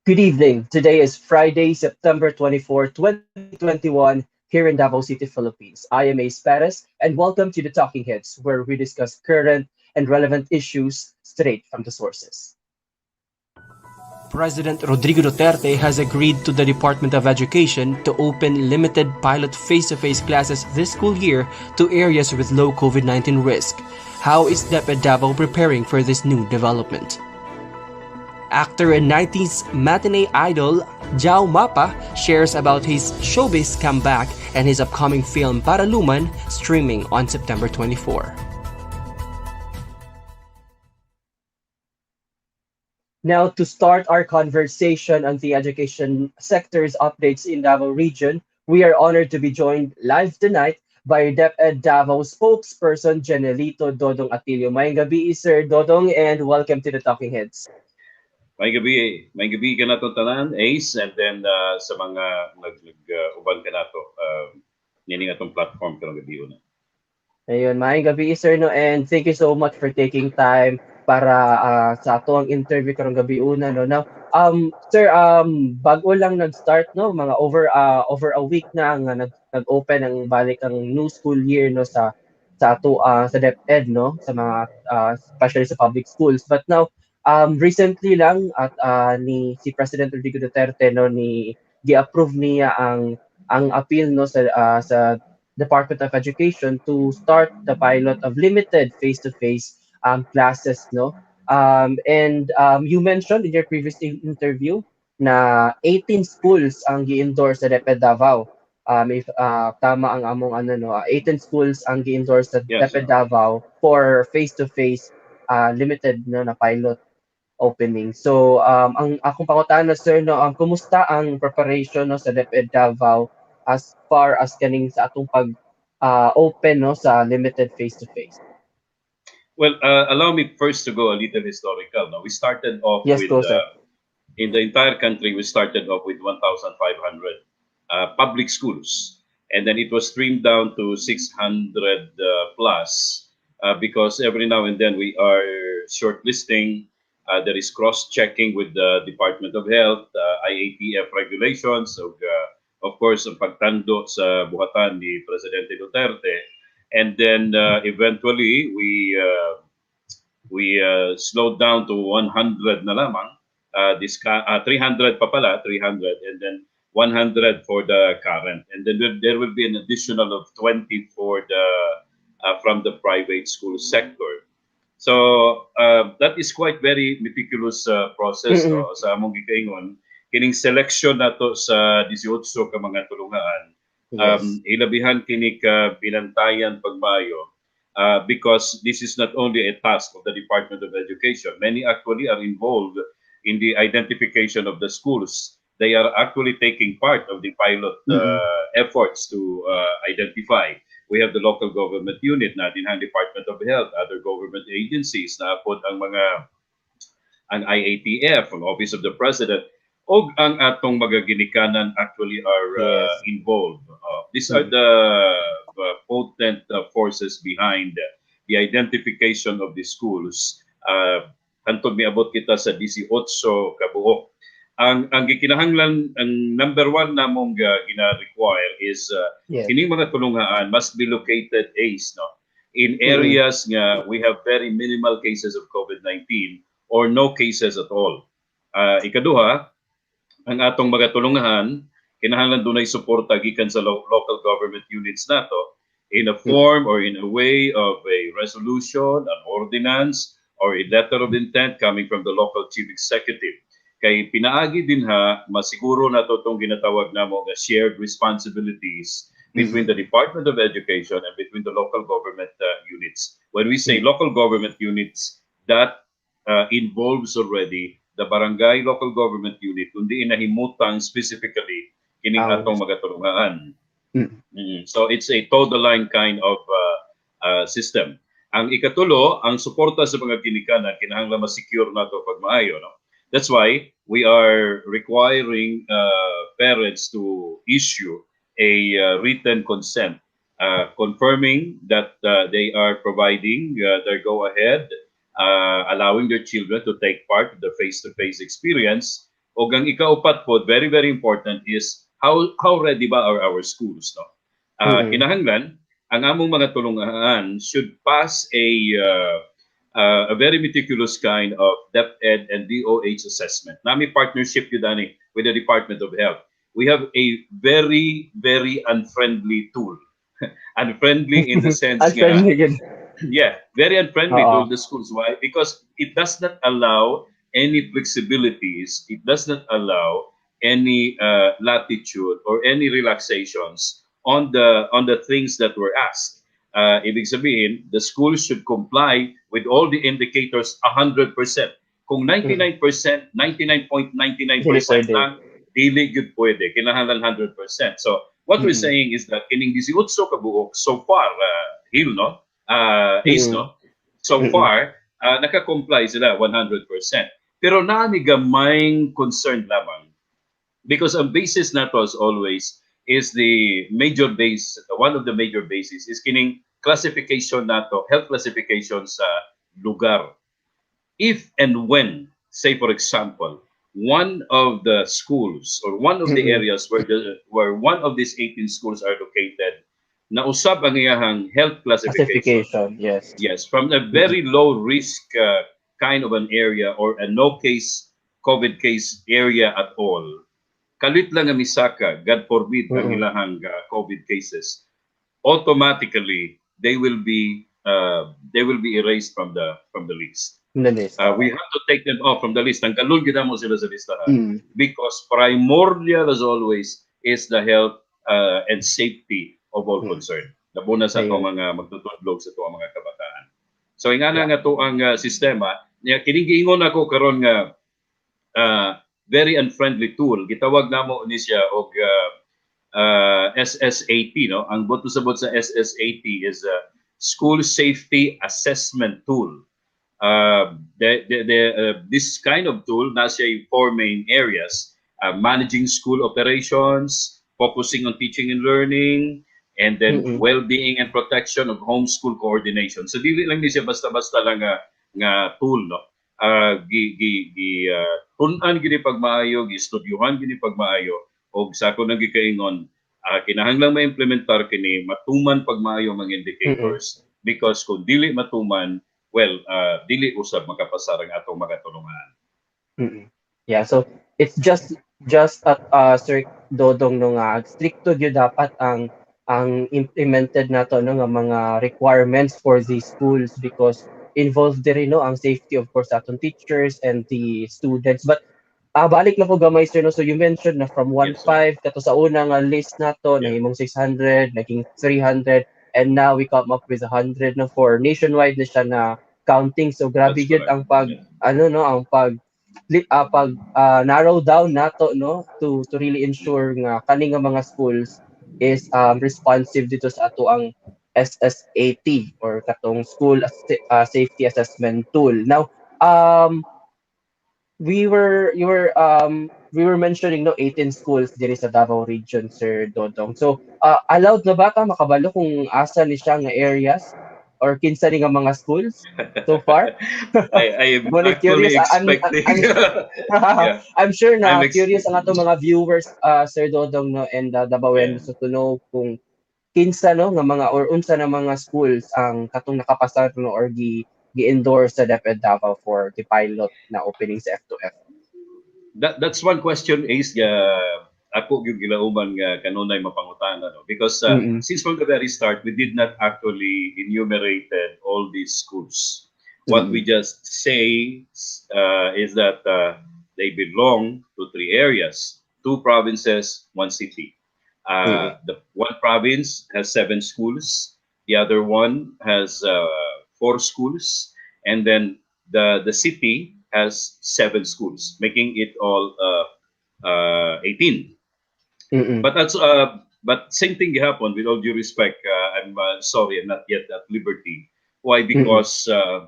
Good evening. Today is Friday, September 24, 2021, here in Davao City, Philippines. I am Ace Perez, and welcome to the Talking Heads, where we discuss current and relevant issues straight from the sources. President Rodrigo Duterte has agreed to the Department of Education to open limited pilot face-to-face classes this school year to areas with low COVID-19 risk. How is DepEd Davao preparing for this new development? Actor and 90s matinee idol Jao Mapa shares about his showbiz comeback and his upcoming film Paraluman streaming on September 24. Now, to start our conversation on the education sector's updates in Davao Region, we are honored to be joined live tonight by DepEd Davao spokesperson Jenielito Atillo. Mayang gabi, Sir Dodong, and welcome to the Talking Heads. May gabi ka na tanan, Ace, and then sa mga uban ka na to, nining atong platform karong gabi una. Ayun, maayong gabi, sir, no? And thank you so much for taking time para sa ato ang interview karong gabi una, no? Now, sir, bago lang nag-start, no? Mga over a week na nga nag-open ang balik ang new school year, no? Sa ato sa DepEd, no? Sa mga especially sa public schools. But now, recently lang at ni si President Rodrigo Duterte, no, gi-approve niya ang appeal, no, sa Department of Education to start the pilot of limited face-to-face classes, no? And you mentioned in your previous interview na 18 schools ang gi-endorse sa DepEd Davao. If tama ang among 18 schools ang gi-endorse sa DepEd Davao for face-to-face limited, no, na pilot opening. So ang akong pangutana, sir, no, kumusta ang preparation, no, sa DepEd Davao as far as kaning sa atong pag open, no, sa limited face to face? Well, allow me first to go a little historical. No, we started off Yes, with go, sir. in the entire country. We started off with 1,500 public schools, and then it was streamed down to 600 plus because every now and then we are shortlisting. There is cross-checking with the Department of Health, IATF regulations, so of course, ang pagtando sa buhatan ni Presidente Duterte. And then eventually, we slowed down to 100 na lamang. 300 pa pala, 300, and then 100 for the current. And then there will be an additional of 20 for the from the private school sector. So that is quite very meticulous process, no? Sa among gikaingon, kining selection nato sa 18 ka mga tulungan. Ilabihan kini ka binantayan pagmayo because this is not only a task of the Department of Education. Many actually are involved in the identification of the schools. They are actually taking part of the pilot efforts to identify. We have the local government unit natin, ang Department of Health, other government agencies na pod ang IATF, ang Office of the President, o ang atong mga ginikanan actually are involved. These are the potent forces behind the identification of the schools. Hantod miabot kita sa 18 kabuok. Ang gikinahanglan, ang number one namong gina-require is kining mga tulungaan must be located in areas nga we have very minimal cases of COVID-19 or no cases at all. Ikaduha, ang atong mga tulungahan kinahanglan dunay suporta gikan sa local government units nato in a form or in a way of a resolution, an ordinance, or a letter of intent coming from the local chief executive. Kay pinaagi din masiguro na to itong ginatawag namo nga shared responsibilities between the Department of Education and between the local government units. When we say local government units, that involves already the barangay local government unit kundi inahimutang specifically kining atong mga tulungan. So it's a total-line kind of system. Ang ikatulo, ang suporta sa mga ginikanan kinahanglan ma-secure nato pag maayo, no? That's why we are requiring parents to issue a written consent confirming that they are providing their go-ahead, allowing their children to take part in the face-to-face experience O ang ikaupat po, very, very important is how ready ba are our schools, no? Mm-mm. Kinahanglan, ang among mga tulungan should pass a very meticulous kind of DepEd and DOH assessment. Nami partnership yun dani with the Department of Health. We have a very, very unfriendly tool. Unfriendly in the sense nga, Unfriendly yun. yeah, very unfriendly Oo. to the schools. Why? Because it does not allow any flexibilities. It does not allow any latitude or any relaxations on the things that were asked. Ibig sabihin, the school should comply with all the indicators 100%. Kung Mm. 99%, Dili 99.99% pwede. lang, dili good pwede. Kinahanglan 100%. So, what we're Mm-mm. saying is that kining 18 ka buok so far, Hill, no? Ace, Mm-mm. no? So Mm-mm. far, naka-comply sila 100%. Pero nami gamayng concern lamang because ang basis nato as always is the major base, one of the major bases is kining classification nato, health classification sa lugar. If and when, say for example, one of the schools or one of the Mm-mm. areas where one of these 18 schools are located, nausab ang iyahang health classification. Classification, yes. Yes, from a Mm-mm. very low risk kind of an area or a no case COVID case area at all, kalit lang ang misaka, God forbid, ang Mm-mm. ilahang COVID cases, automatically they will be erased from the list. In the list, We oo. have to take them off from the list. Tanggalon gid mo sila sa listahan Mm. because primordial as always is the health and safety of all Mm. concerned. Nabuna sa ato Ayun. mga magtutudlog sa ato mga kabataan. So ingana Yeah. nga to ang sistema, niya kining ako karon nga very unfriendly tool. Gitawag namo ni siya og SSAT, no? Ang buto sabot sa SSAT is a School Safety Assessment Tool. This kind of tool nasa four main areas: managing school operations, focusing on teaching and learning, and then Mm-mm. well-being and protection of homeschool coordination. So dili lang ni siya basta-basta lang nga tool, no? Tunan gini pagmaayo, gi-estudyuhan gini pagmaayo, og sa ako nang gikaingon, kinahanglang ma-implementar kini matuman pagmaayo mga Mm-mm. indicators because kung dili matuman, well, dili usab makapasar ang atong mga tulungan. Mm-mm. Yeah, so it's just at Sir Dodong no nga stricto gyud dapat ang implemented nato no nga mga requirements for these schools because involved din no ang safety of course atong teachers and the students. But balik na ko gamay sir no. So you mentioned na from Yes, sir. 1.5 kato sa una nga list nato Yeah. nahimong 600, naging 300 and now we come up with 100 no for nationwide na siya na counting. So grabe That's gyud correct. ang pag Yeah. ano no ang pag narrow down nato no to really ensure nga kani nga mga schools is responsive dito sa ato ang SSAT or katong school safety assessment tool. Now we were mentioning no 18 schools diri sa Davao Region, Sir Dodong. So allowed na ba ta makabalo kung asa ni siya nga areas or kinsa ni nga mga schools so far? I am Mo actually curious. expecting. Yeah, I'm sure I'm na curious ang ato mga viewers, Sir Dodong no and yeah. Dabawenyo sa tuno kung kinsa no nga mga or unsa na mga schools ang katong nakapasar no or gi-endorse sa DepEd Davao for the pilot na opening sa F2F. That's one question is ako yung gilauman nga kanunay mapangutana, no? Because Mm-mm. since from the very start we did not actually enumerated all these schools. What we Mm-mm. just say is that they belong to three areas: two provinces, one city. Mm-mm. The one province has 7 schools, the other one has 4 schools, and then the city has 7 schools, making it all 18. Mm-mm. But same thing happened. With all due respect, I'm sorry, I'm not yet at liberty. Why? Mm-mm. Because uh,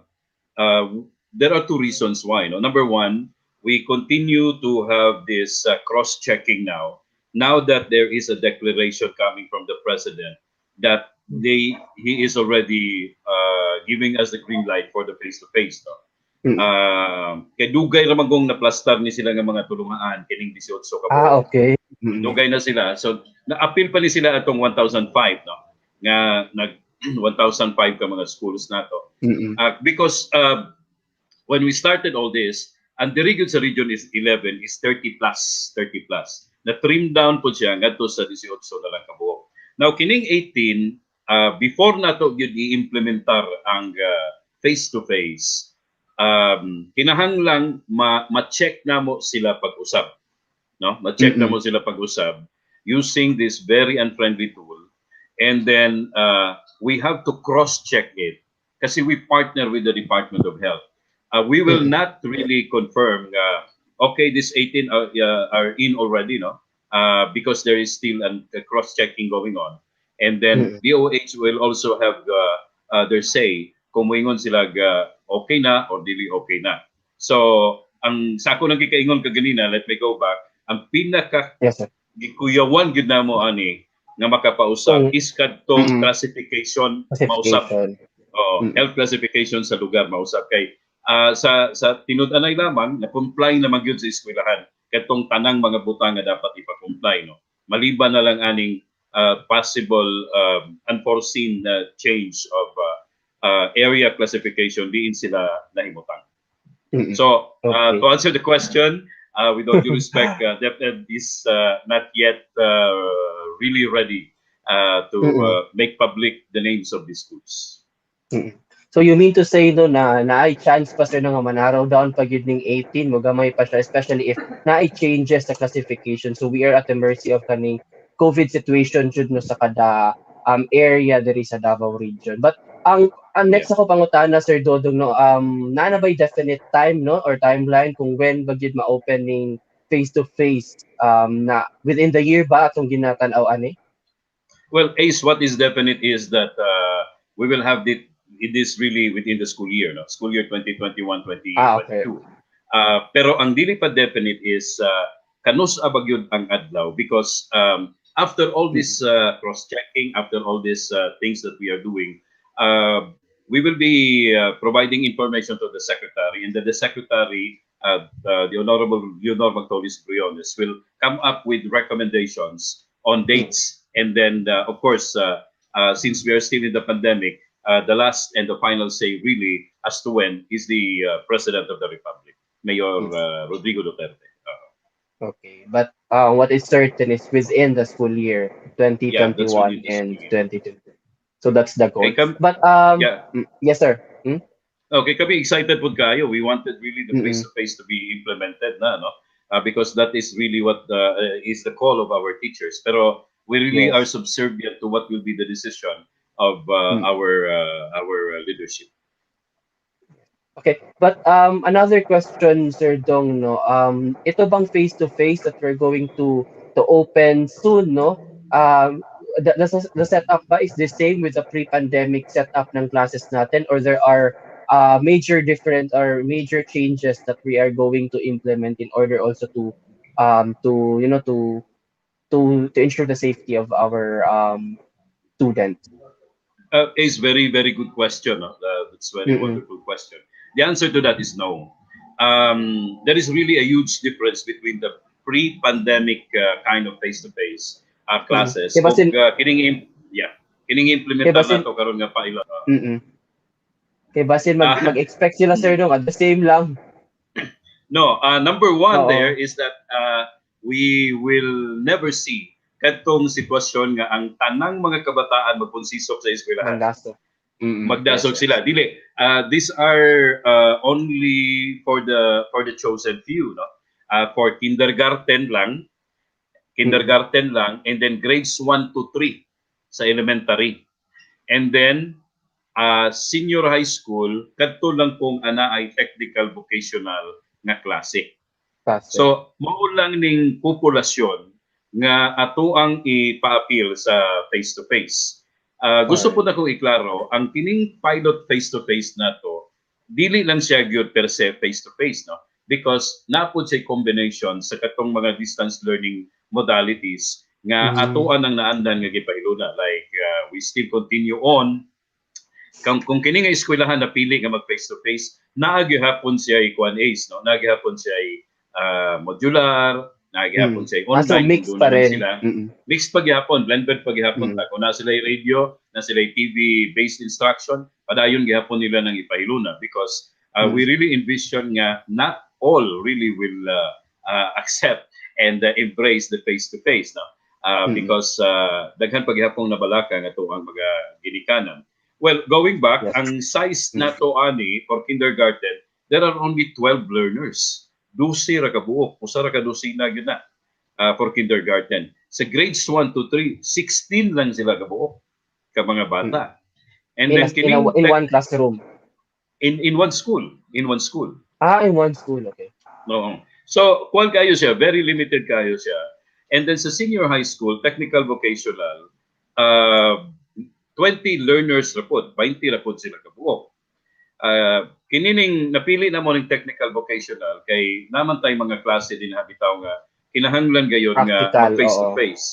there are two reasons why. No? Number one, we continue to have this cross-checking now. Now that there is a declaration coming from the president that he is already giving us the green light for the face-to-face. No? Mm. Kay dugay ra magong naplastar ni sila nga mga tulungaan kining 18 ka buok. Okay. Mm. Dugay na sila. So na-appeal pa ni sila atong 1005 no. Nga nag 1005 ka mga schools nato. Mm. Because when we started all this, ang dirigid sa region is 11 is 30 plus, 30 plus. Na trim down po siya ngadto sa 18 na lang ka buok. Now kining 18 before nato gyud i-implementar ang face to face, kinahanglang ma-check namo sila pag-usab, no? Ma-check namo sila pag-usab using this very unfriendly tool, and then we have to cross-check it kasi we partner with the Department of Health. We will not really confirm okay, this 18 are in already, no? Because there is still a cross-checking going on. And then DOH will also have their say kung moingon sila okay na or dili okay na. So, ang sako nang gikaingon kaganina, let me go back, ang pinaka Yes, sir. gikuyawan gyud namo ani nga makapausab is kadtong classification mausab. Classification. Health classification sa lugar mausab kay sa tinud-anay lamang na comply na magyud sa eskwelahan katong tanang mga butang nga dapat ipa-comply, no, maliban na lang aning possible unforeseen change of area classification diin sila nahimutang. So to answer the question, with all due respect, DepEd is not yet really ready to make public the names of these schools. So you mean to say no na naay chance pa sir nga manaraw down pag yun ning 18 mo gamay pa siya, especially if naay changes sa classification, so we are at the mercy of kaning COVID situation jud no sa kada area diri sa Davao Region. But ang next ako pangutana sir Dodong no, na bay definite time no or timeline kung when bagid ma-open ning face to face na within the year ba atong ginatan-aw ani? Well, Ace, what is definite is that we will have it is really within the school year, no? School year 2021-2022. Okay. Pero ang dili pa definite is kanus abagyod ang adlaw because after all this cross-checking, after all these things that we are doing, we will be providing information to the secretary, and then the secretary, the Honorable Leonor Magtolis Briones, will come up with recommendations on dates, and then of course, since we are still in the pandemic, the last and the final say really as to when is the President of the Republic, Mayor Rodrigo Duterte. Okay, but what is certain is within the school year 2021 and 2022. So that's the goal. But yes sir. Okay, kami excited po kayo. We wanted really the face-to-face to be implemented na, no? Because that is really what is the call of our teachers. Pero we really are subservient to what will be the decision of our leadership. Okay, but another question, Sir Dong, no, ito bang face-to-face that we're going to open soon, no? The setup ba is the same with the pre-pandemic setup ng classes natin, or there are major different or major changes that we are going to implement in order also to you know to ensure the safety of our students? Is very good question. That's very wonderful question. The answer to that is no. There is really a huge difference between the pre-pandemic kind of face-to-face classes. Kining implementar na to karon nga pilot. Kaya basin mag-expect sila sir no at the same lang. No, number one there is that we will never see kadtong sitwasyon nga ang tanang mga kabataan magkonsisok sa eskwelahan. Magdasok sila. Dili. These are only for the chosen few, no? For kindergarten lang, and then grades 1 to 3 sa elementary. And then senior high school kadto lang kung ana ay technical vocational nga klase. So mao lang ning populasyon nga ato ang ipa-appeal sa face to face. Gusto po na kong iklaro, ang kining pilot face-to-face na to, dili lang siya gyud per se face-to-face, no? Because napod siya combination sa katong mga distance learning modalities nga atoan ang naandan nga gipailuna. Like, we still continue on kung kini nga eskwelahan napili nga mag face to face, naagihapon siya kuan Ace, no? Naagihapon siya modular, naagihapon siya So online kung mix doon pa na man rin. sila. Mixed pagyapon, blended pagyapon Mm. ta. Kung na sila radio, na sila TV based instruction, padayon gihapon nila nang ipahiluna because Mm. we really envision nga not all really will accept and embrace the face to face, no? Mm. Because daghan pagyapong nabalaka nga to ang mga ginikanan. Well, going back, Yes. ang size Mm. nato ani for kindergarten, there are only 12 learners. 12 ra ka buok, usa ra ka dosina gyud na for kindergarten. Sa grades 1 to 3, 16 lang sila ka buok ka mga Mm. bata. And then kining In one classroom. in one school, in one school. In one school, okay. No. So, kuwan kayo siya, very limited kayo siya. And then sa senior high school, technical vocational, uh, 20 learners rapod, 20 rapod sila kabuok. Kinining napili na mo ng technical vocational kay naman tay mga klase din habitaw nga kinahanglan gayon nga Practical, mag face to oo. face.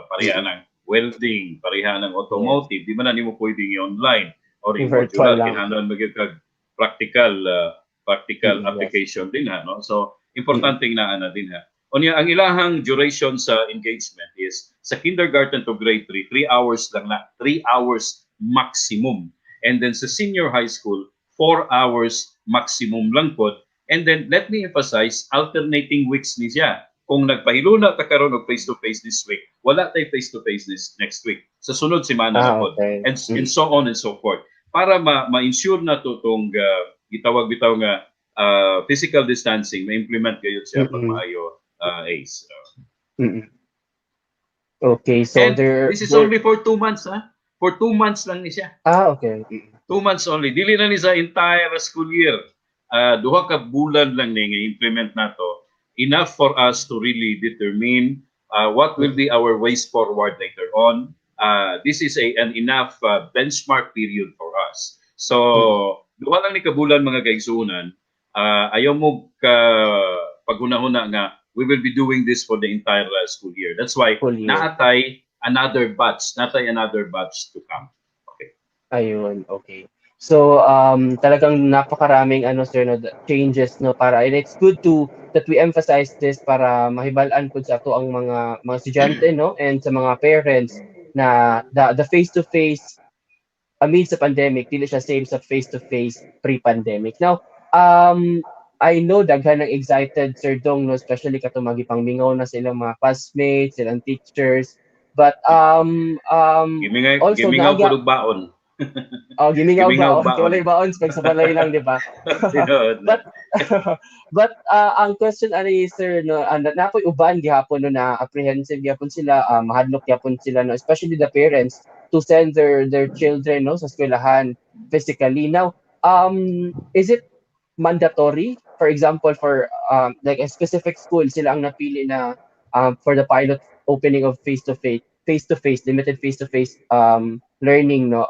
Pareha Mm. ng welding, pareha ng Yes. automotive, di man na nimo pwedeng i-online or Yung virtual i-modular lang. kinahanglan magyud kag practical Yes. application din ha, no? So importante na ana din ha. Unya ang ilahang duration sa engagement is sa kindergarten to grade 3, 3 hours lang na, 3 hours maximum. And then sa senior high school, 4 hours maximum lang po. And then let me emphasize, alternating weeks ni siya. Kung nagpahiluna ta karon og face to face this week, wala tay face to face this next week. Sa sunod semana na po. Okay. And so on and so forth. Para ma-ensure na to tong gitawag bitaw nga physical distancing, ma-implement gayud siya pag maayo Ace. Mm. Okay, so And there this is were only for 2 months, ha? For 2 months lang ni siya. okay. 2 months only. Dili na ni sa entire school year. Duha ka bulan lang ni nga implement nato. Enough for us to really determine what will be our ways forward later on. This is an enough benchmark period for us. So, duha lang ni kabulan mga kaigsunan. Ayaw mo ka paghunahuna nga we will be doing this for the entire school year. That's why Full year. natay another batch to come. Okay. Ayun, okay. So talagang napakaraming sir no changes no para, and it's good to that we emphasize this para mahibal-an pud sa ato ang mga estudyante no and sa mga parents na the face to face amid sa pandemic dili siya same sa face to face pre-pandemic. Now, I know daghan ng excited Sir Dong no, especially kato magipangmingaw na silang mga classmates, silang teachers. But also Gimingaw naga pulog baon. gimingaw Gimingaw baon, kay walay baon pag sa balay lang, di ba? Tinuod. But ang question ani sir no, na ako'y uban gihapon no na apprehensive gyapon sila, mahadlok gyapon sila no, especially the parents to send their children no sa eskwelahan physically. Now, is it mandatory? For example, for like a specific school, sila ang napili na for the pilot opening of face-to-face, limited face-to-face learning, no?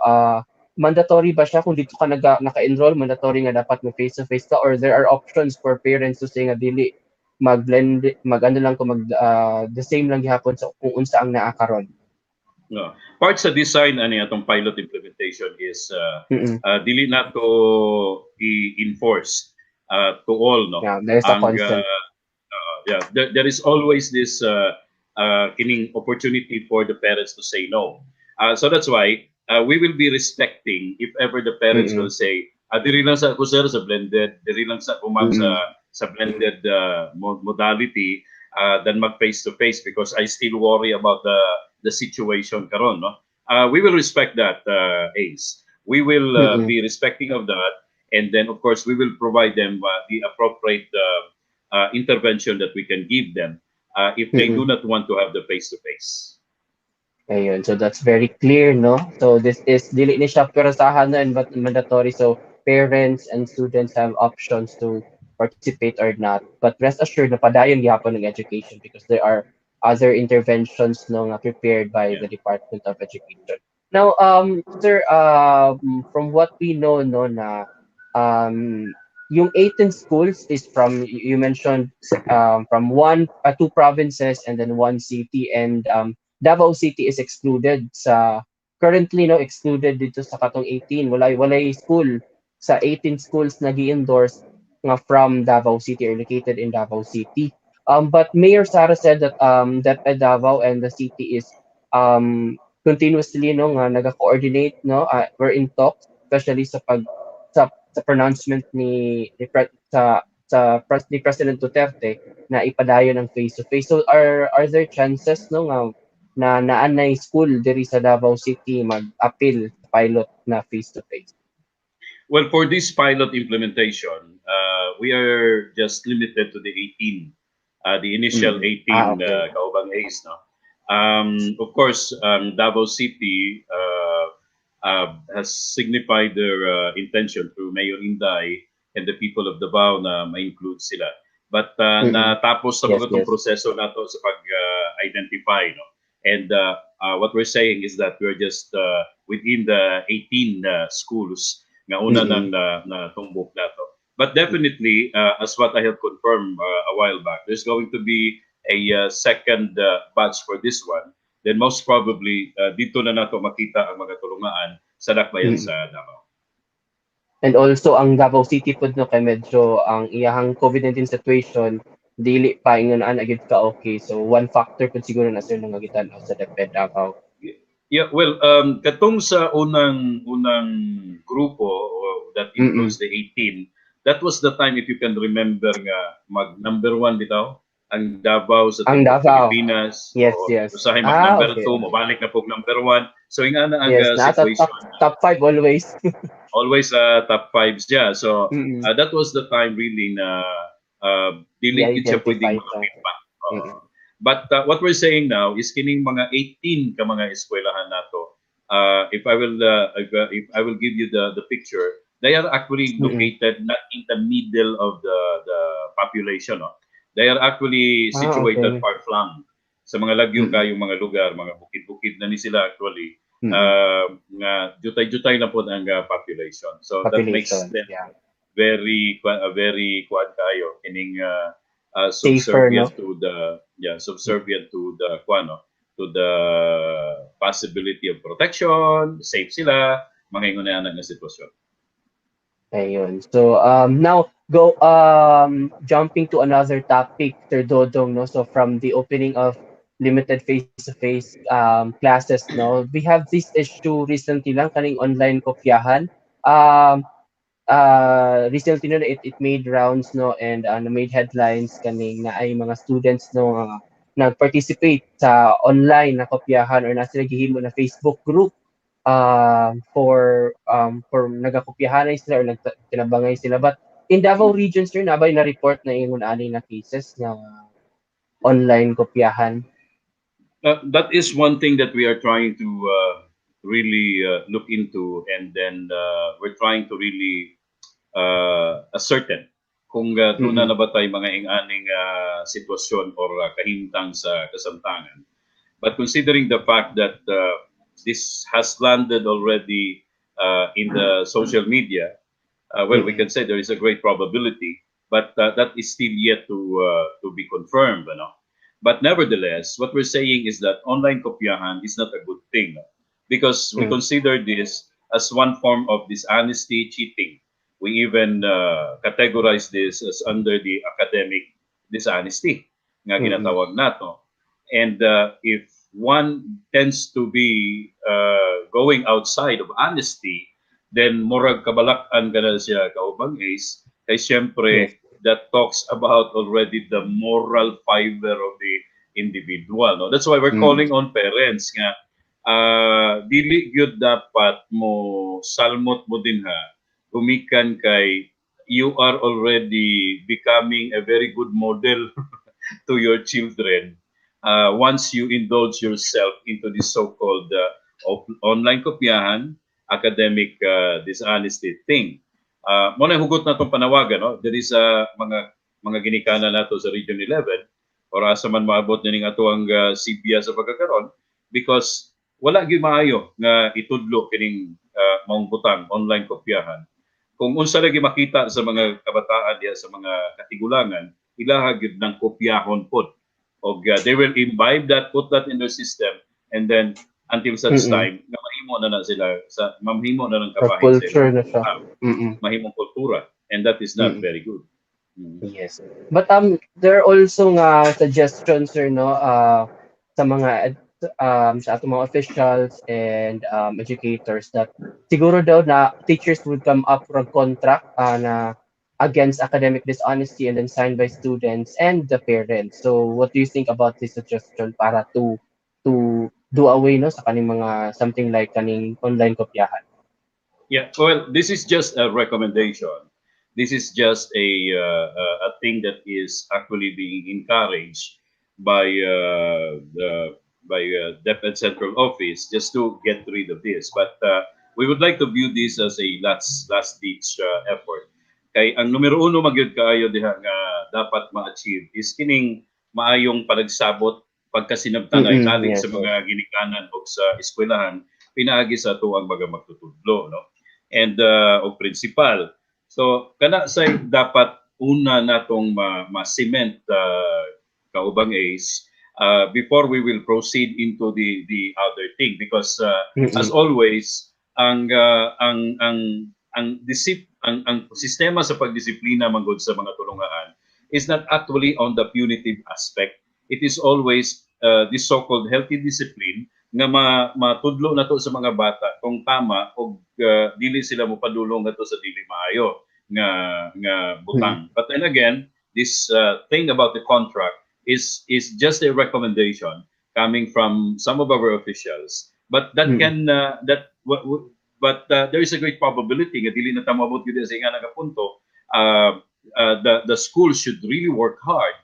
Mandatory ba siya kung dito ka naka-enroll, mandatory nga dapat mo face-to-face ka, or there are options for parents to say nga dili mag-blend, mag-ano lang ko, the same lang gihapon sa kung unsa ang naa karon. No. Part sa design ani atong pilot implementation is dili na to i-enforce to all, no. Yeah, there's a Ang consent. there is always this kining opportunity for the parents to say no. So that's why we will be respecting if ever the parents will say diri lang sa kusir sa blended, diri lang sa kumang sa blended modality than mag face to face because I still worry about the situation karon, no. We will respect that, Ace. We will be respecting of that, and then of course we will provide them the appropriate intervention that we can give them if they do not want to have the face to face. Ayun, so that's very clear, no? So this is dili ni siya pirasahan na and mandatory. So parents and students have options to participate or not. But rest assured na padayon gihapon ng education because there are other interventions no nga prepared by the Department of Education. Now, sir, from what we know no na yung 18 schools is from you mentioned from two provinces and then one city, and Davao City is excluded sa currently no excluded dito sa katong 18. Walay school sa 18 schools na gi-endorse nga from Davao City or located in Davao City. But Mayor Sara said that that Davao and the city is continuously no nga naga-coordinate no we're in talks especially sa pronouncement ni President Duterte na ipadayon ang face to face. So are there chances no nga na naanay school diri sa Davao City mag-appeal sa pilot na face to face? Well, for this pilot implementation, we are just limited to the 18, the initial 18 Okay. Kaubang A's. No? Of course, Davao City has signified their intention through Mayor Inday and the people of Davao na ma-include sila. But natapos sa Yes, mga itong yes. proseso nato sa pag-identify. No? And what we're saying is that we're just within the 18 schools nga una nang natumbok nato. But definitely, as what I have confirmed a while back, there's going to be a second batch for this one. Then most probably, dito na nato makita ang mga tulungaan sa dakbayan sa Davao. And also ang Davao City pud no kay medyo ang iyahang COVID-19 situation dili pa ingon ana gid ka okay. So one factor pud siguro na sir nga gitan-aw sa DepEd Davao. Yeah, well, katong sa unang grupo that includes the 18, that was the time, if you can remember nga, mag number 1 bitaw, ang Davao sa Ang Timbuk Davao. Pilipinas. Yes, O, yes. usahay mag number Okay. 2, mabalik na po number 1. So, nga na ang Yes, nasa situation. top 5 always. Always top 5s siya. So, that was the time really na dili gid siya I-identify pwedeng ito. makapit. But what we're saying now is kining mga 18 ka mga eskwelahan nato. If I will give you the picture, they are actually located not in the middle of the population. No? They are actually situated Okay. far flung sa mga lagyo kayong mga lugar, mga bukid-bukid na ni sila actually. Nga jutay-jutay na po ang population. So that makes them very kuan kayo kining subservient Safer, no? to the subservient to the kuano to the possibility of protection, safe sila, mga ingon na sitwasyon. Ayun. So now go jumping to another topic, Sir Dodong, no. So from the opening of limited face-to-face classes, no, we have this issue recently lang kaning online kopyahan. Recently no it made rounds no and made headlines kaning na ay mga students no nag-participate sa online na kopyahan or na sila gihimo na Facebook group for nagakopyahanay sila or nagtinabangay sila. But in Davao Region, sir, nabay na report na ingon ani na cases na online kopyahan. That is one thing that we are trying to really look into, and then we're trying to really ascertain kung tuna na ba tayo mga ing-aning sitwasyon or kahimtang sa kasamtangan. But considering the fact that this has landed already in the social media, well, we can say there is a great probability, but that is still yet to be confirmed. You know? But nevertheless, what we're saying is that online kopyahan is not a good thing, no? Because we consider this as one form of dishonesty, cheating. We even categorize this as under the academic dishonesty nga ginatawag nato. And if one tends to be going outside of honesty, then murag kabalak-an ka na siya kaubang Ace, kay siyempre that talks about already the moral fiber of the individual. No? That's why we're calling on parents nga dili gyud dapat mo salmot mo din ha gumikan kay you are already becoming a very good model to your children once you indulge yourself into this so-called online kopyahan, academic dishonesty thing. Muna hugot na itong panawagan, no? There is mga ginikana nato sa Region 11 or asa man maabot na ning ato ang CBA sa pagkakaroon because wala gyud maayo nga itudlo kining maong butang online kopyahan. Kung unsa lagi makita sa mga kabataan diya sa mga katigulangan, ilaha gyud ng kopyahon pod. Og they will imbibe that, put that in their system, and then until such Mm. time nga mahimo na sila sa mamahimo na ng Or kabahin sa culture ilang na siya. mahimong kultura, and that is not Mm. very good. Mm. Yes. But there are also nga suggestions, sir, no, sa mga sa atong mga officials and educators that siguro daw na teachers would come up for a contract na against academic dishonesty and then signed by students and the parents. So what do you think about this suggestion para to do away no sa kaning mga something like kaning online kopyahan? Yeah, well, this is just a recommendation. This is just a thing that is actually being encouraged by DepEd Central Office just to get rid of this. But we would like to view this as a last ditch effort. Kay ang numero uno magyud kaayo diha nga dapat ma-achieve is kining maayong panagsabot pagkasinabtangay tali Yes, sa yes. mga ginikanan o sa eskwelahan pinaagi sa tuwang mga magtutudlo, no? And o principal. So kana say dapat una natong ma-cement kaubang is before we will proceed into the other thing, because as Mm-mm. always ang sistema sa pagdisiplina manggod sa mga tulungan is not actually on the punitive aspect. It is always this so-called healthy discipline nga matudlo na to sa mga bata kung tama o dili sila mo padulong ato sa dili maayo nga Mm-mm. butang. But then again, this thing about the contract is just a recommendation coming from some of our officials. But that Mm-mm. can but there is a great probability nga dili na tamabot gyud sa nga nagapunto. The school should really work hard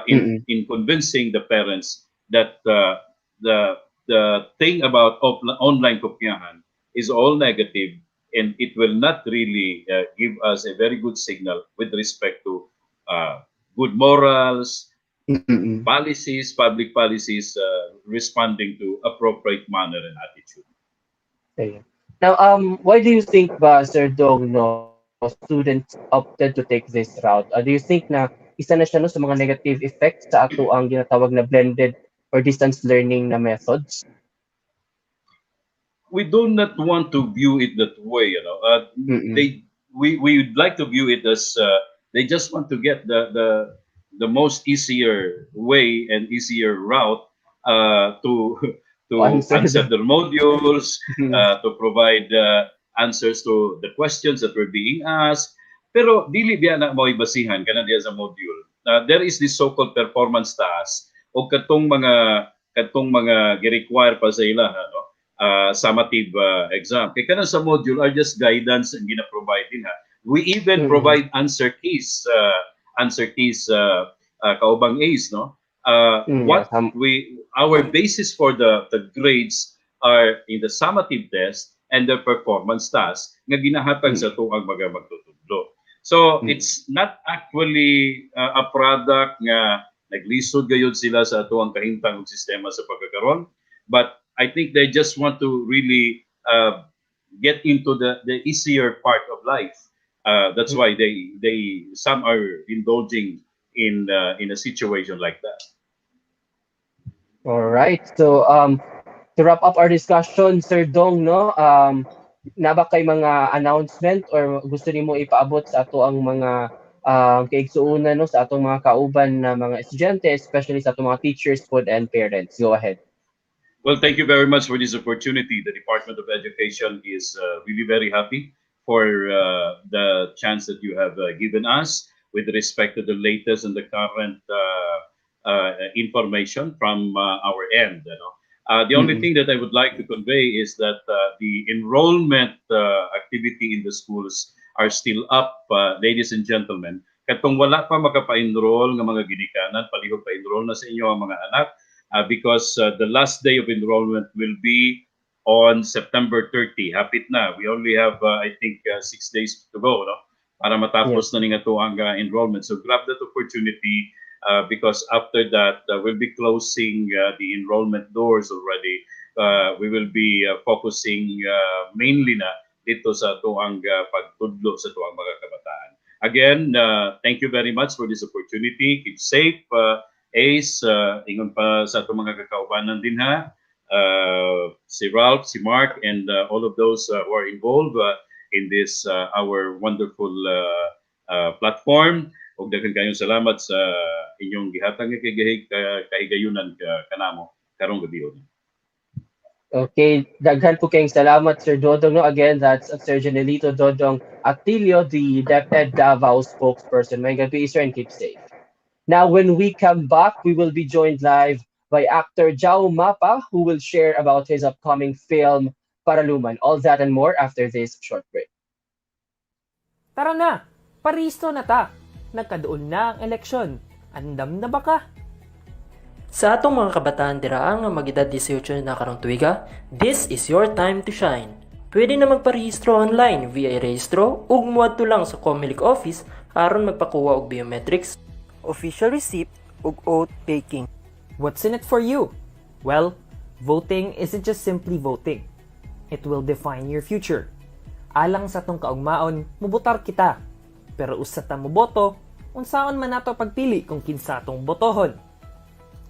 Mm-mm. in convincing the parents that the thing about online kopyahan is all negative, and it will not really give us a very good signal with respect to good morals, Mm-mm. policies, public policies, responding to appropriate manner and attitude. Ayun. Now, why do you think ba, Sir Dong, no, students opted to take this route? Do you think na isa na siya no, sa mga negative effects sa ato ang ginatawag na blended or distance learning na methods? We do not want to view it that way. Mm-mm. We would like to view it as they just want to get the most easier way and easier route to To to answer answer the... their modules, Mm. to provide answers to the questions that were being asked. Pero dili biya na mo basihan kana diya sa module. There is this so-called performance task o katong mga gi-require pa sa ila, no? Summative exam. Kaya kanan sa module are just guidance ang gina-provide din ha. We even Mm-mm. provide answer keys kaubang A's, no? Yes. What we our basis for the grades are in the summative test and the performance task nga ginahatag Mm-mm. sa tuang mga magtutudlo. So Mm-mm. it's not actually a product nga naglisod gayud sila sa atuang kahimtang og sistema sa pagkakaron, but I think they just want to really get into the easier part of life. That's why they some are indulging in a situation like that. All right. So, to wrap up our discussion, Sir Dong, no, naba kay mga announcement or gusto nimo ipaabot sa ato ang mga kaigsuonan no sa atong mga kauban na mga estudyante, especially sa atong mga teachers pod and parents. Go ahead. Well, thank you very much for this opportunity. The Department of Education is really very happy for the chance that you have given us with respect to the latest and the current information from our end. The only Mm-mm. thing that I would like to convey is that the enrollment activity in the schools are still up, ladies and gentlemen. Katong wala pa makapa-enroll ng mga ginikanan, palihog pa-enroll na sa inyo ang mga anak, because the last day of enrollment will be on September 30. Hapit na. We only have, I think, 6 days to go, no? Para matapos Yes. na nga to ang enrollment. So grab that opportunity because after that, we'll be closing the enrollment doors already. We will be focusing mainly na dito sa tuang pagtudlo sa tuang mga kabataan. Again, thank you very much for this opportunity. Keep safe. Ace, ingon pa sa itong mga kakaubanan din ha. si Ralph, si Mark, and all of those who are involved in this our wonderful platform. Ug daghang kayong salamat sa inyong gihatag nga kahigayunan kanamo karong gabi. Okay, daghan po kayong salamat, Sir Dodong. No? Again, that's Sir Jenielito Atillo, the DepEd Davao spokesperson. May gabi, sir, and keep safe. Now, when we come back, we will be joined live by actor Jao Mapa, who will share about his upcoming film, Paraluman. All that and more after this short break. Tara na! Paristo na ta! Nagkadoon na ang eleksyon. Andam na ba ka? Sa atong mga kabataan diraang nga magedad 18 na karong tuiga, this is your time to shine. Pwede na magparehistro online via rehistro ug muadto lang sa Comelec office aron magpakuha og biometrics, official receipt ug oath taking. What's in it for you? Well, voting isn't just simply voting. It will define your future. Alang sa tong kaugmaon, mubutar kita. Pero usa ta mo boto, unsaon man nato pagpili kung kinsa tong botohon.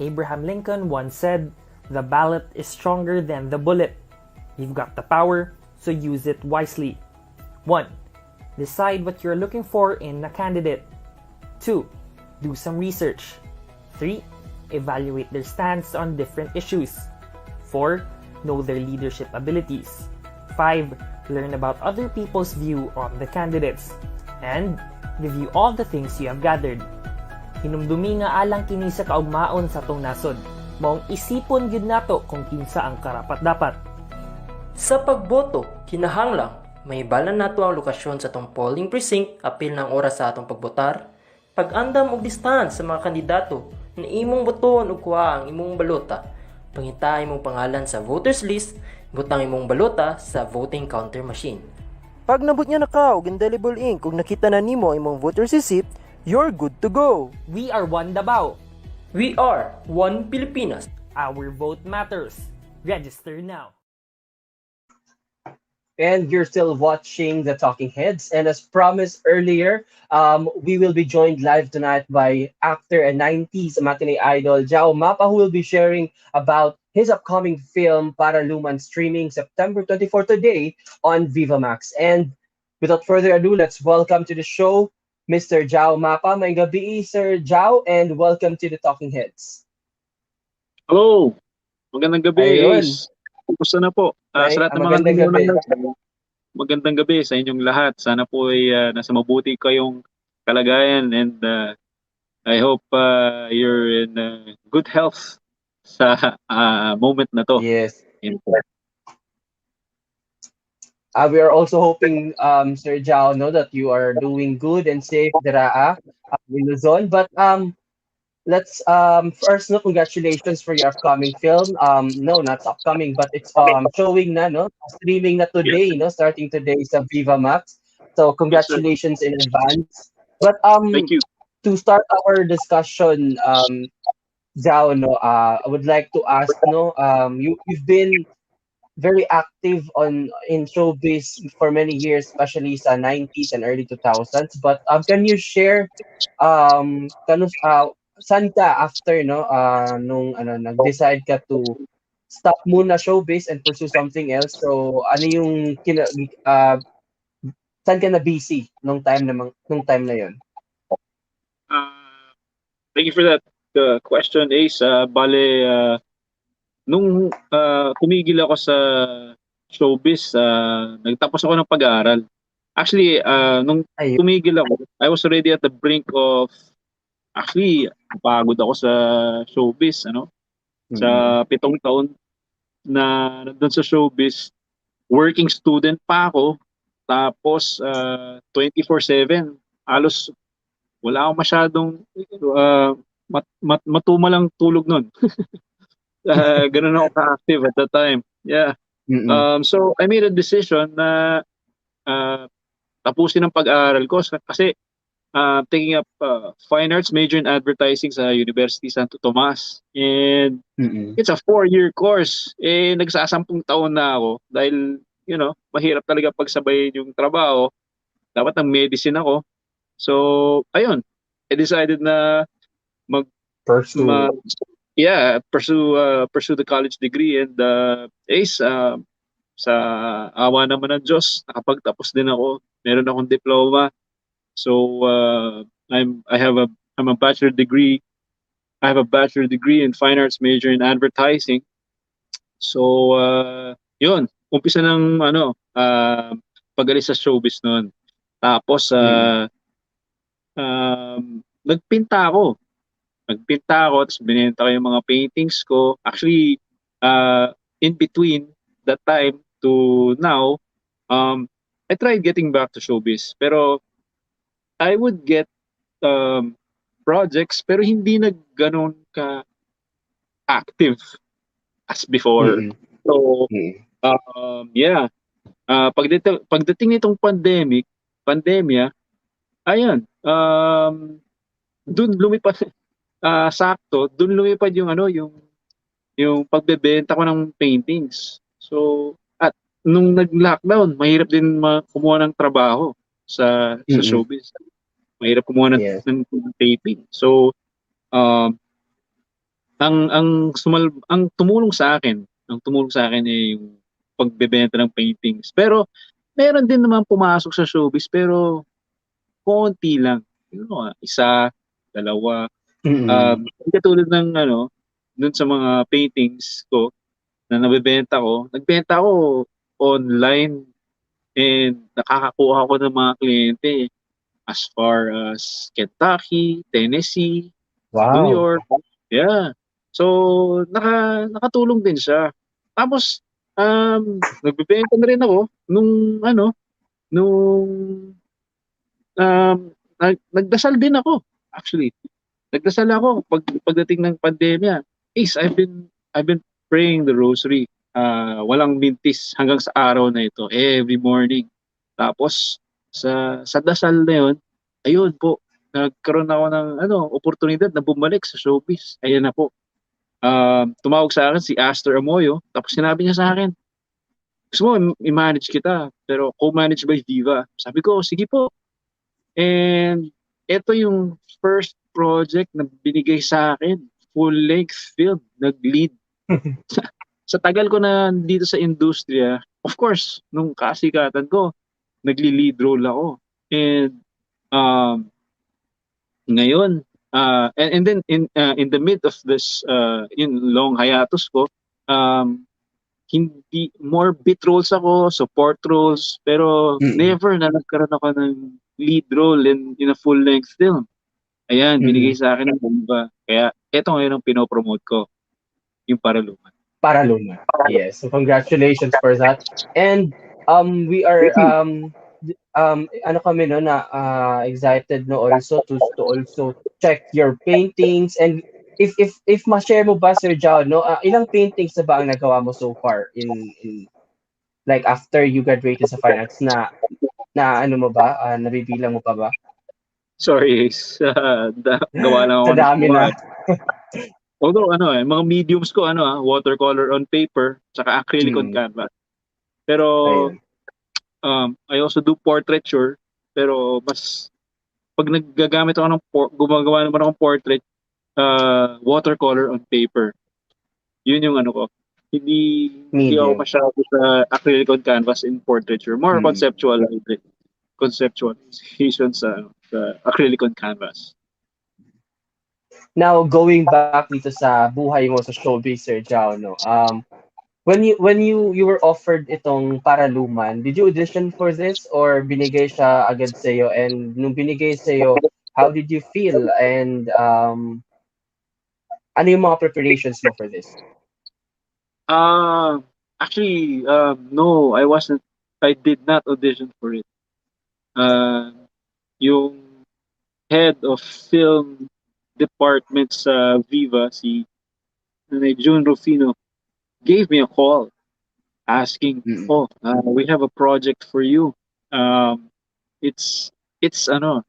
Abraham Lincoln once said, "The ballot is stronger than the bullet." You've got the power, so use it wisely. 1. Decide what you're looking for in a candidate. 2. Do some research. 3. Evaluate their stance on different issues. 4. Know their leadership abilities. 5. Learn about other people's view on the candidates. And review all the things you have gathered. Hinumdumi nga alang kini sa kaugmaon sa tong nasod. Maong isipon gyud nato kung kinsa ang karapat-dapat. Sa pagboto, kinahanglang may balan nato ang lokasyon sa tong polling precinct apil ng oras sa atong pagbotar, pag-andam og listahan sa mga kandidato na imong botohon ug kuha ang imong balota, pangita imong pangalan sa voters list, butang imong balota sa voting counter machine. Pag nabot niya na ka og indelible ink ug nakita na nimo imong voter's receipt, you're good to go. We are one Davao. We are one Pilipinas. Our vote matters. Register now. And you're still watching The Talking Heads. And as promised earlier, we will be joined live tonight by actor and 90s matinee idol Jao Mapa, who will be sharing about his upcoming film Paraluman, streaming September 24 today on Vivamax. And without further ado, let's welcome to the show Mr. Jao Mapa. May gabi, Sir Jao, and welcome to The Talking Heads. Hello! Magandang gabi, Ayun. Ace. Kumusta na po? Ay, Sa lahat ng mga magandang gabi. magandang gabi sa inyong lahat. Sana po ay nasa mabuti kayong kalagayan and I hope you're in good health sa moment na to. Yes. We are also hoping, Sir Jao, no, that you are doing good and safe dira in Luzon. But let's first, no, congratulations for your upcoming film. No, not upcoming, but it's showing na, no, streaming na today, no, starting today sa Vivamax. So congratulations in advance. But Thank you. to start our discussion, Jao, no, I would like to ask, no, you've been very active in showbiz for many years, especially sa 90s and early 2000s. But can you share saan ka after, no, nung nag-decide ka to stop muna showbiz and pursue something else? So ano yung saan ka na busy nung time na yon? Thank you for that question, Ace. Bale, nung tumigil ako sa showbiz, nagtapos ako ng pag-aaral. Actually, nung tumigil ako, I was already at the brink of, actually, pagod ako sa showbiz, sa 7 taon na nandun sa showbiz, working student pa ako, tapos 24/7, halos wala akong masyadong matumalang tulog nun. Ganun ako ka-active at that time. Yeah. So I made a decision na tapusin ang pag-aaral ko kasi taking up fine arts major in advertising sa University Santo Tomas. And it's a 4-year course. Nagsasampung taon na ako dahil, mahirap talaga pagsabayin yung trabaho. Dapat ang medicine ako. So, ayun. I decided na yeah, pursue the college degree, and Ace, sa awa naman ng Diyos, nakapagtapos din ako. Meron akong diploma. So I'm a bachelor degree. I have a bachelor degree in fine arts, major in advertising. So yun, umpisa ng pag-alis sa showbiz noon. Tapos Mm. nagpinta ako. Tapos binenta ko yung mga paintings ko. Actually, in between that time to now, I tried getting back to showbiz. Pero I would get um, projects, pero hindi na ganun ka-active as before. Mm. So, Mm. yeah. Pagdating nitong pandemya, ayun, dun lumipad, dun lumipad yung yung pagbebenta ko ng paintings. So, at nung nag-lockdown, mahirap din kumuha ng trabaho sa Mm. showbiz. Mahirap kumuha Yes. ng taping. So, um, ang tumulong sa akin ay yung pagbebenta ng paintings. Pero meron din naman pumasok sa showbiz, pero konti lang. Isa, dalawa. Mm. Katulad ng dun sa mga paintings ko na nagbebenta ako online, and nakakakuha ako ng mga kliyente as far as Kentucky, Tennessee, New Wow. York. Yeah. So nakatulong din siya. Tapos nagbebenta na rin ako nung nagdasal din ako actually. Nagdasal ako pagdating ng pandemya. Is I've been praying the rosary. Walang mintis hanggang sa araw na ito every morning. Tapos sa dasal na 'yon, ayun po, nagkaroon ako ng oportunidad na bumalik sa showbiz. Ayan na po. Tumawag sa akin si Astor Amoyo, tapos sinabi niya sa akin, gusto mo i-manage kita, pero co-manage by Viva. Sabi ko, sige po. And ito yung first project na binigay sa akin, full-length film, nag-lead. Sa tagal ko na dito sa industriya, of course, nung kasikatan ko, nagli-lead role ako. And ngayon, and then in the mid of this long hiatus ko, hindi more bit roles ako, support roles, pero Mm. never na nagkaroon ako ng lead role in a full-length film. Ayan, binigay Mm. sa akin ng bomba. Kaya eto ngayon ang pinopromote ko, yung Paraluman. Paraluman. Yes. So congratulations for that. And we are ano kami no na excited no also to also check your paintings, and if ma-share mo ba Sir Jao no, ilang paintings na ba ang nagawa mo so far in like after you graduated sa fine arts na ano mo ba, nabibilang mo pa ba? Sorry, gawa lang Sa ako ng dami gawa. na. Although mga mediums ko watercolor on paper, saka acrylic on Mm. canvas. Pero Ayun. I also do portraiture, pero mas pag naggagamit ako gumagawa naman akong portrait, watercolor on paper. Yun yung ko. Hindi ako Medium. masyado sa acrylic on canvas in portraiture. More Mm. conceptualization sa acrylic on canvas. Now going back dito sa buhay mo sa showbiz Sir Jao no. When you were offered itong Paraluman, did you audition for this or binigay siya agad sa iyo? And nung binigay sa iyo, how did you feel? And ano yung mga preparations mo for this? Actually, no, I did not audition for it. Yung head of film department sa Viva, si June Rufino, gave me a call asking, Mm. we have a project for you. It's it's an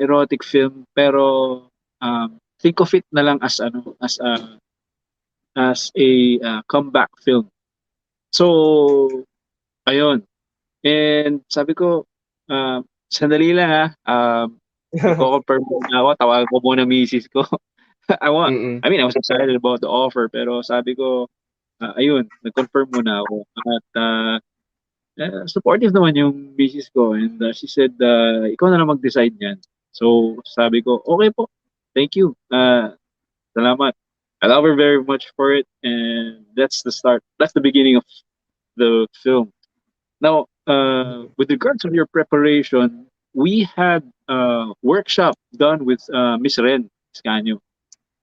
erotic film, pero think of it na lang as a comeback film. So ayun. And sabi ko, sandali lang magko-confirm muna ako, tawagan ko muna misis ko. Mm. I was excited about the offer, pero sabi ko, ayun, nag-confirm muna ako. At supportive naman yung misis ko, and she said, ikaw na lang mag-decide niyan. So sabi ko, okay po, thank you. Salamat. I love her very much for it, and that's the start. That's the beginning of the film. Now, with regards to your preparation, we had a workshop done with Miss Ren Scanio.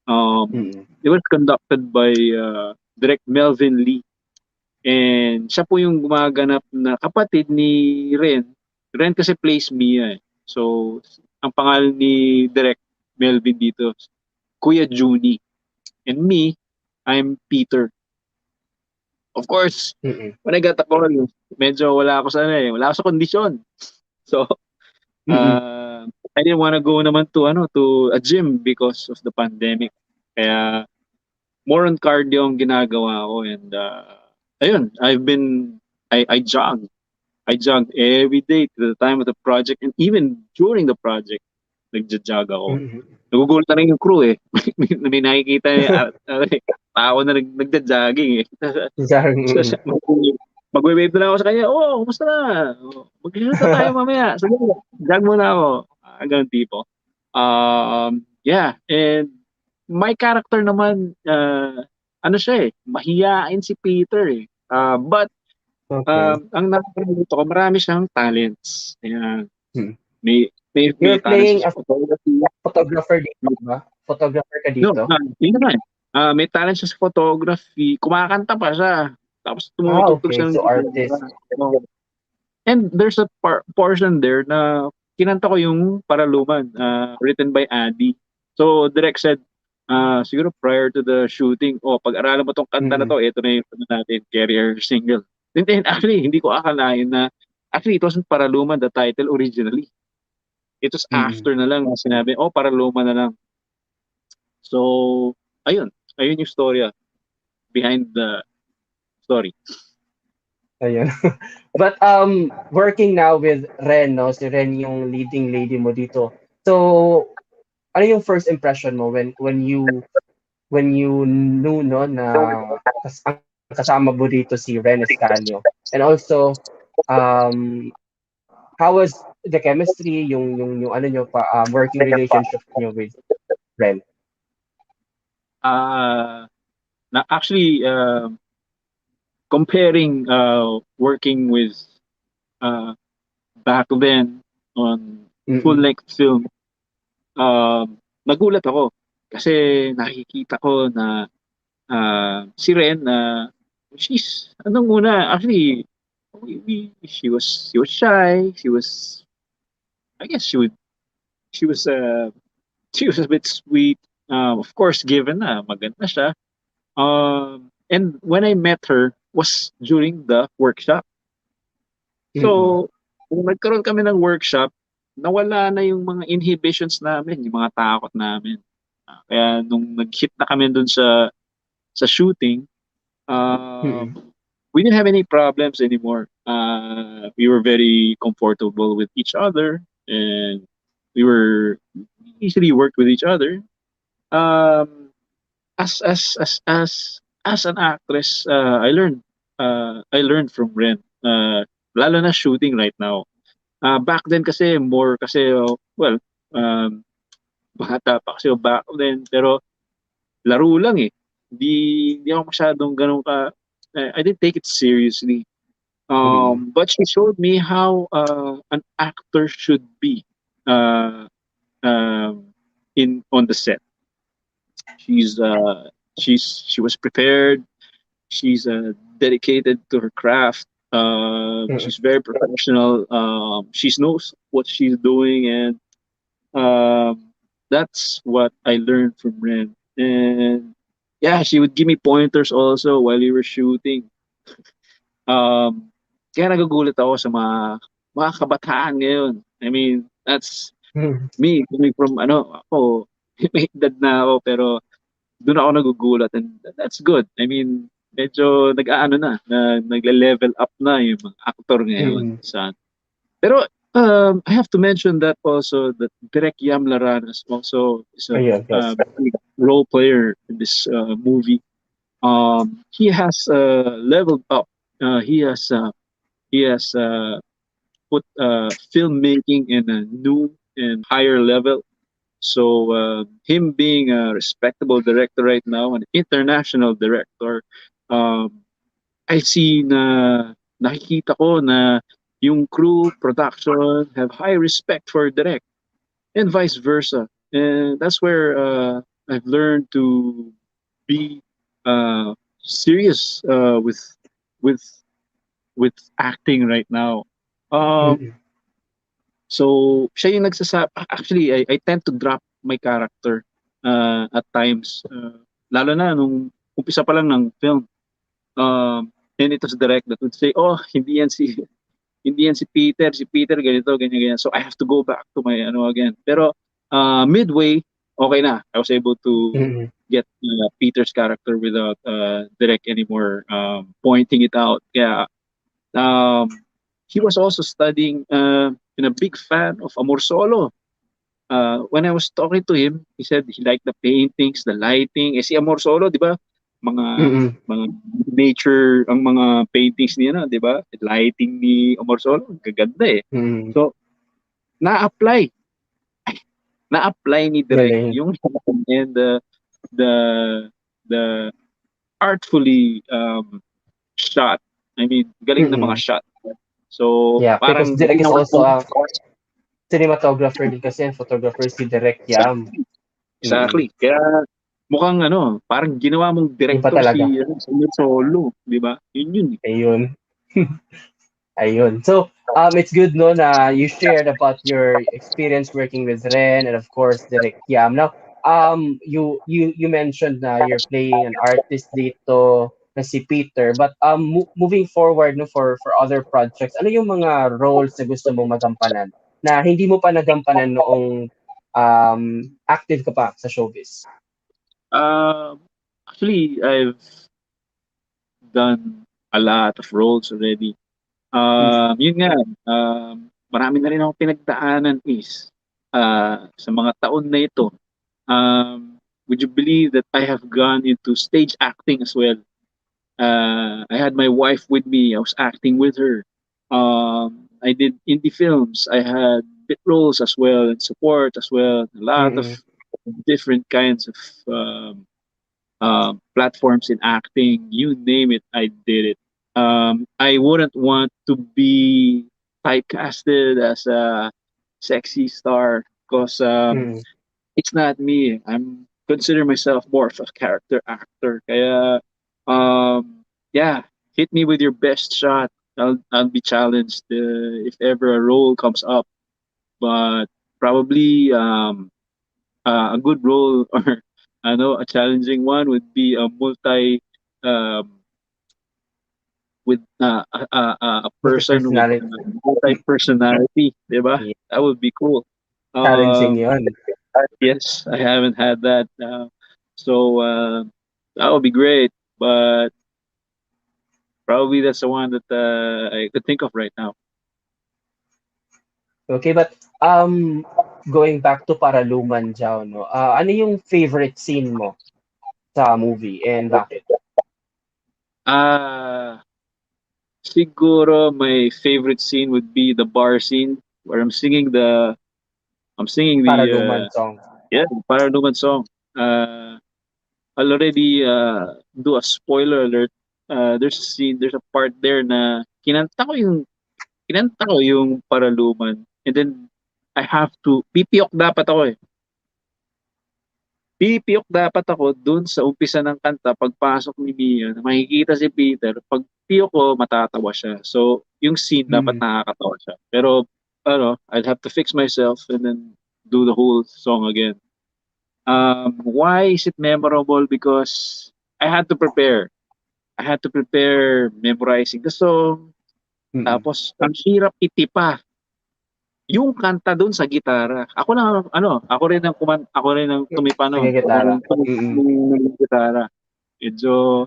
Mm. It was conducted by Direct Melvin Lee. And siya po yung gumaganap na kapatid ni Ren. Ren kasi plays Mia eh. So, ang pangalan ni Direct Melvin dito, Kuya Juni. And me, I'm Peter. Of course, Mm. when I got the call, medyo wala ako wala ako sa kondisyon. So, Mm. I didn't want to go naman to a gym because of the pandemic. Kaya more on cardio ang ginagawa ko, and ayun, I jog. I jogged every day to the time of the project, and even during the project, nagja-jog ako. Mm. Nagugulat na rin yung crew eh. May nakikita tao na nagja-jogging eh. Mm. Magwe-wave na lang ako sa kanya, kumusta na? Mag-shoot na tayo mamaya. Sige, jog muna ako. Ganun tipo. Yeah, and my character naman, ano siya eh, mahiyain si Peter eh. But, Okay. ang nakakalimutan ko, marami siyang talents. Ayan. Hmm. May You're talents playing siya a sa photography. photographer dito ba? Photographer ka No, dito? yun naman. May talent siya sa photography. Kumakanta pa siya. Tapos tumutugtog Okay. siya ng So, artist. gitara. And there's a portion there na kinanta ko yung Paraluman, written by Adi. So, direct said, siguro prior to the shooting, pag-aralan mo tong kanta na Mm. to, ito na yung natin, carrier single. And then, actually, hindi ko akalain na, actually, it wasn't Paraluman, the title originally. It was Mm. after na lang na sinabi, Paraluman na lang. So, ayun. Ayun yung storya behind the story. Ayun. But working now with Ren, no? Si Ren yung leading lady mo dito. So, ano yung first impression mo when you knew no na ang kasama mo dito si Ren Escanio? And also, how was the chemistry, yung ano nyo pa, working relationship nyo with Ren? Actually, comparing working with back then on full Mm. length film, nagulat ako kasi nakikita ko na si Ren she's actually she was shy, I guess she was a bit sweet, of course given na maganda siya, and when I met her was during the workshop. Mm. So, kung nagkaroon kami ng workshop, nawala na yung mga inhibitions namin, yung mga takot namin. Kaya nung nag-hit na kami dun sa shooting, Mm. we didn't have any problems anymore. We were very comfortable with each other, and we easily worked with each other. Um, as an actress, I learned from Ren. Lalo na shooting right now. Back then kasi more kasi um, bata pa kasi back then, pero laro lang eh. Hindi ako masyadong ganun ka. I didn't take it seriously. Mm. But she showed me how an actor should be uh, in on the set. She's she was prepared. She's dedicated to her craft. Mm. She's very professional. She knows what she's doing, and that's what I learned from Ren. And yeah, she would give me pointers also while we were shooting. Um, Kaya nagugulat ako sa mga kabataan ngayon. I mean, that's Mm. me coming from ako, may edad na ako pero doon ako nagugulat, and that's good. I mean, medyo na nagle-level up na yung mga actor ngayon Mm. pero I have to mention that also that Direk Yam Laranas also is a Ayun, yes. role player in this movie. He has leveled up. He has put filmmaking in a new and higher level. So him being a respectable director right now, an international director, um, I see na nakikita ko na yung crew production have high respect for direct and vice versa. And that's where I've learned to be serious with with acting right now. Mm-mm. So siya yung nagsasabi. Actually, I tend to drop my character at times. Lalo na nung umpisa pa lang ng film. And it was direct that would say, oh, hindi yan si Peter, si Peter ganito, ganyan, ganyan. So I have to go back to my ano again. Pero midway, okay na. I was able to Mm-mm. get Peter's character without direct anymore pointing it out. Kaya um, he was also studying and a big fan of Amor Solo. When I was talking to him, he said he liked the paintings, the lighting. Eh si Amor Solo, di ba? Mga Mm-mm. mga nature ang mga paintings niya na, di ba? Lighting ni Amor Solo, gaganda eh. Mm-mm. So, na-apply. Na-apply ni Direk Galing. yung and the the artfully shot. I mean, galing na mga Mm-mm. shot. So, Yeah, because parang Direk is also a cinematographer din kasi, and photographer si Direk Yam. Mm-mm. exactly. Kaya mukhang ano, parang ginawa mong Yun pa director talaga. si Solo, di ba? Yun eh. Ayun. Ayun. So, it's good no na you shared about your experience working with Ren and of course Direk Yam. Now, you mentioned na you're playing an artist dito na si Peter, but moving forward no for other projects, ano yung mga roles na gusto mong magampanan na hindi mo pa nagampanan noong active ka pa sa showbiz? Um, Actually, I've done a lot of roles already. Mm. Yun nga, marami na rin akong pinagdaanan is sa mga taon na ito. Would you believe that I have gone into stage acting as well? I had my wife with me. I was acting with her. I did indie films. I had bit roles as well and support as well. A lot of Mm-mm. different kinds of platforms in acting. You name it, I did it. I wouldn't want to be typecasted as a sexy star because Mm. it's not me. I'm consider myself more of a character actor. Kaya, yeah, hit me with your best shot. I'll be challenged if ever a role comes up. But probably a good role or I know a challenging one would be a um, with a person with Multi-personality. multi personality, diba? Yeah. That would be cool. Challenging Um, yun. yes, I haven't had that, so that would be great. But probably that's the one that I could think of right now. Okay, but going back to Paraluman, Jao, no? Ano yung favorite scene mo sa movie and bakit? Uh Siguro my favorite scene would be the bar scene where I'm singing the Paraluman song. yeah, Paraluman song. I'll already do a spoiler alert. There's a part there na kinanta ko yung Paraluman, and then I have to pipiyok dapat ako eh. Pipiyok dapat ako dun sa umpisa ng kanta pagpasok ni Mia na makikita si Peter. Pag piyok ko, matatawa siya. So, yung scene dapat Mm. nakakatawa siya. Pero, ano, I'd have to fix myself and then do the whole song again. Why is it memorable? Because I had to prepare. I had to prepare memorizing the song. Mm. Tapos, ang hirap itipa yung kanta doon sa gitara. Ako rin ang tumipa nun. Ako Nagigitara. rin Mm. ng gitara. Medyo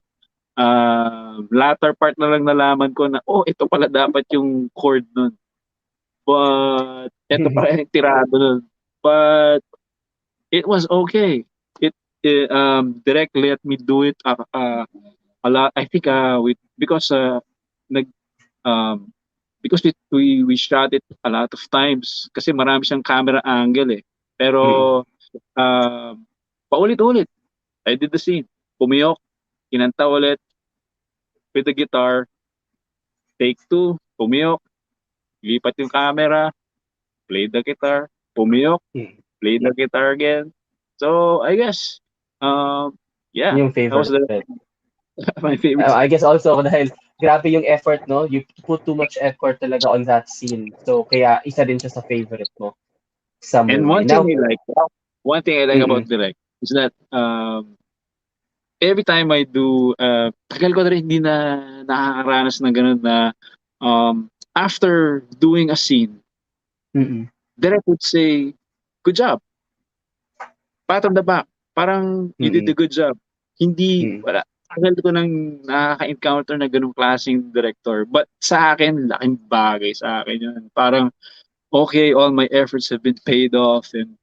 latter part na lang nalaman ko na, oh, ito pala dapat yung chord nun. But, ito pala yung tirado nun. But, it was okay. direct let me do it a lot. I think with because nag um because we shot it a lot of times kasi marami siyang camera angle eh. Mm-mm. Pero um paulit-ulit. I did the scene. Pumiyok, kinanta ulit with the guitar, take two, pumiyok, lipat yung camera, play the guitar, pumiyok, Mm. play the guitar again. So I guess, um, yeah, Yung that was favorite. my favorite. I guess also dahil grabe yung effort, no? You put too much effort talaga on that scene. So, kaya isa din siya sa favorite mo sa And movie. Now, one thing I like about mm-mm, direct is that every time I do, tagal ko na rin hindi na nakakaranas ng ganun na after doing a scene, mm-mm, direct would say, "Good job." Pat on the back. Parang you did a mm-mm, good job. Hindi, mm-mm, wala. Tagal ko nang nakaka-encounter na ganung klaseng director. But sa akin, laking bagay sa akin yun. Parang, okay, all my efforts have been paid off and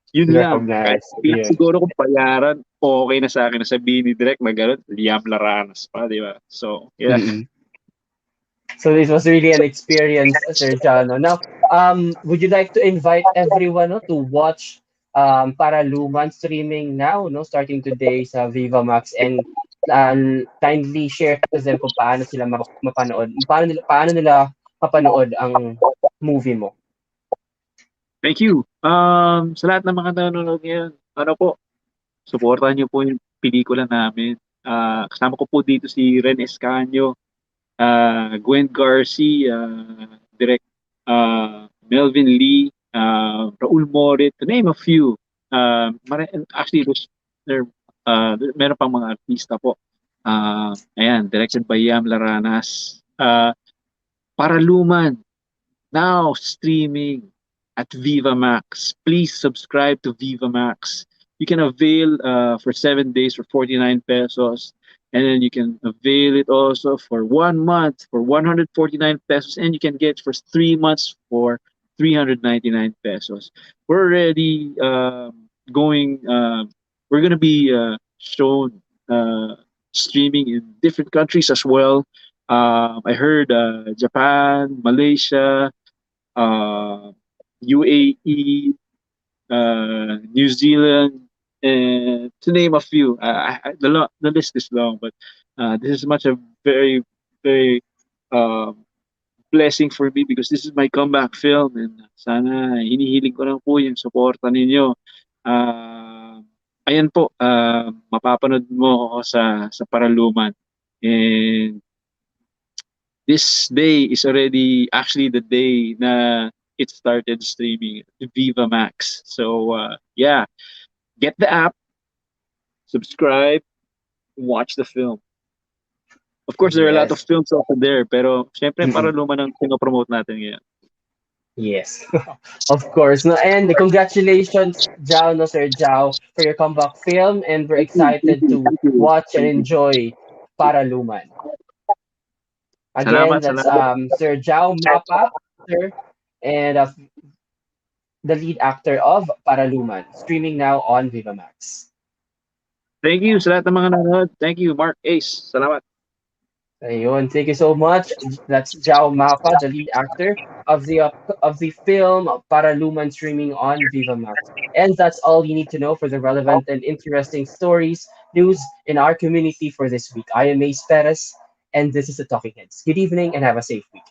yun lang. Kahit recognize. Yeah. siguro kung bayaran, okay na sa akin na sabihin ni Direk na gano'n, Liam Laranas pa, di ba? So, yeah. Mm-mm. So this was really an experience, Sir Jano. Now, would you like to invite everyone, no, to watch Paraluman streaming now, no, starting today sa Vivamax, and kindly share to them kung paano sila mapanood, paano nila mapanood ang movie mo. Thank you. Sa lahat ng mga nanonood ngayon, ano po, supportan niyo po yung pelikula namin. Kasama ko po dito si Ren Escanio, Gwen Garcia, Direct Melvin Lee, Raul Morit, to name a few. Actually, meron pang mga artista po. Ayan, directed by Yam Laranas. Paraluman, now streaming at Vivamax. Please subscribe to Vivamax. You can avail for 7 days for 49 pesos. And then you can avail it also for 1 month for 149 pesos. And you can get it for 3 months for 399 pesos. We're already going, we're going to be shown streaming in different countries as well. I heard Japan, Malaysia, UAE, New Zealand, and to name a few. The list is long, but this is much a very, very blessing for me because this is my comeback film and sana hinihiling ko lang po yung suporta ninyo. Ayan po, mapapanood mo ako sa Paraluman. And this day is already actually the day na it started streaming Viva Max. So yeah, get the app, subscribe, watch the film. Of course, there are a lot of Yes. films over there, pero syempre para Mm-mm. luman ang pinopromote natin ngayon. Yes, of course. No, and congratulations, Jao, no, Sir Jao, for your comeback film, and we're excited to watch and enjoy Paraluman. Again, Salamat, that's salamat. Sir Jao Mapa, sir, and the lead actor of Paraluman, streaming now on Vivamax. Thank you sa lahat ng mga nanonood. Thank you, Mark Ace. Salamat. Ayun, thank you so much. That's Jao Mapa, the lead actor of the film Paraluman, streaming on Vivamax. And that's all you need to know for the relevant and interesting stories, news in our community for this week. I am Mace Perez, and this is the Talking Heads. Good evening and have a safe week.